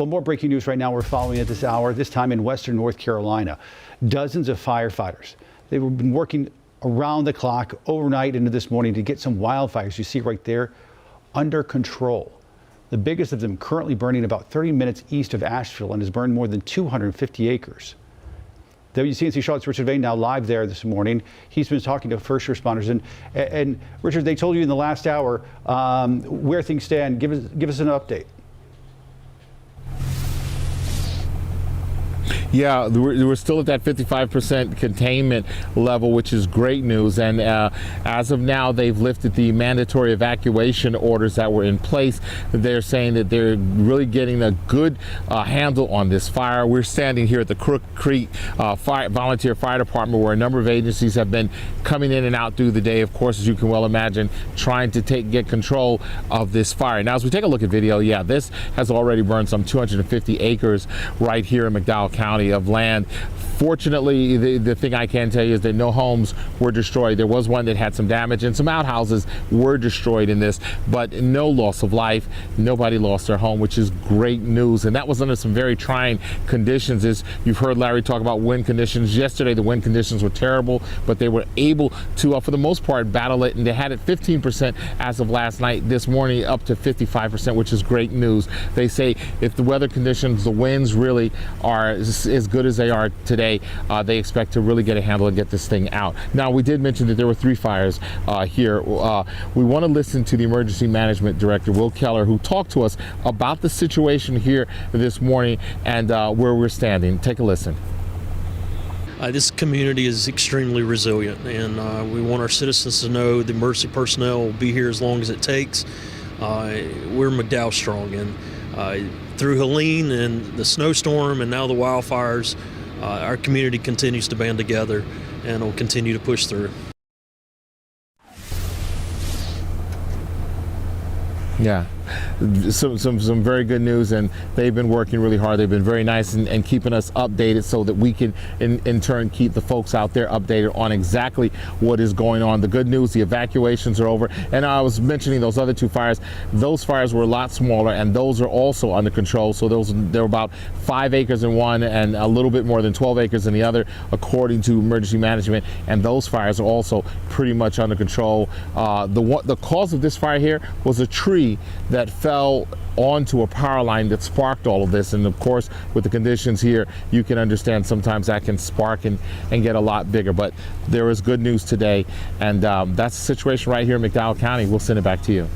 Well, more breaking news right now we're following at this hour, this time in western North Carolina. Dozens of firefighters. They've been working around the clock overnight into this morning to get some wildfires you see right there under control. The biggest of them currently burning about 30 minutes east of Asheville and has burned more than 250 acres. WCNC Charlotte's Richard Vane now live there this morning. He's been talking to first responders. And Richard, they told you in the last hour where things stand. Give us an update. Yeah, we're still at that 55% containment level, which is great news. And as of now, they've lifted the mandatory evacuation orders that were in place. They're saying that they're really getting a good handle on this fire. We're standing here at the Crook Creek Volunteer Fire Department, where a number of agencies have been coming in and out through the day, of course, as you can well imagine, trying to get control of this fire. Now, as we take a look at video, yeah, this has already burned some 250 acres right here in McDowell County of land. Fortunately, the thing I can tell you is that no homes were destroyed. There was one that had some damage and some outhouses were destroyed in this, but no loss of life. Nobody lost their home, which is great news. And that was under some very trying conditions. As you've heard Larry talk about wind conditions. Yesterday, the wind conditions were terrible, but they were able to, for the most part, battle it. And they had it 15% as of last night. This morning, up to 55%, which is great news. They say if the weather conditions, the winds really are as good as they are today, they expect to really get a handle and get this thing out. Now, we did mention that there were 3 fires here. We want to listen to the Emergency Management Director, Will Keller, who talked to us about the situation here this morning and where we're standing. Take a listen. This community is extremely resilient, and we want our citizens to know the emergency personnel will be here as long as it takes. We're McDowell strong, and through Helene and the snowstorm and now the wildfires, our community continues to band together and will continue to push through. Yeah, some very good news, and they've been working really hard. They've been very nice and keeping us updated so that we can in turn keep the folks out there updated on exactly what is going on. The good news, the evacuations are over. And I was mentioning those other 2 fires. Those fires were a lot smaller, and those are also under control. So there were about 5 acres in one and a little bit more than 12 acres in the other, according to emergency management. And those fires are also pretty much under control. The cause of this fire here was a tree that fell onto a power line that sparked all of this. And of course, with the conditions here, you can understand sometimes that can spark and get a lot bigger. But there is good news today, and that's the situation right here in McDowell County. We'll send it back to you.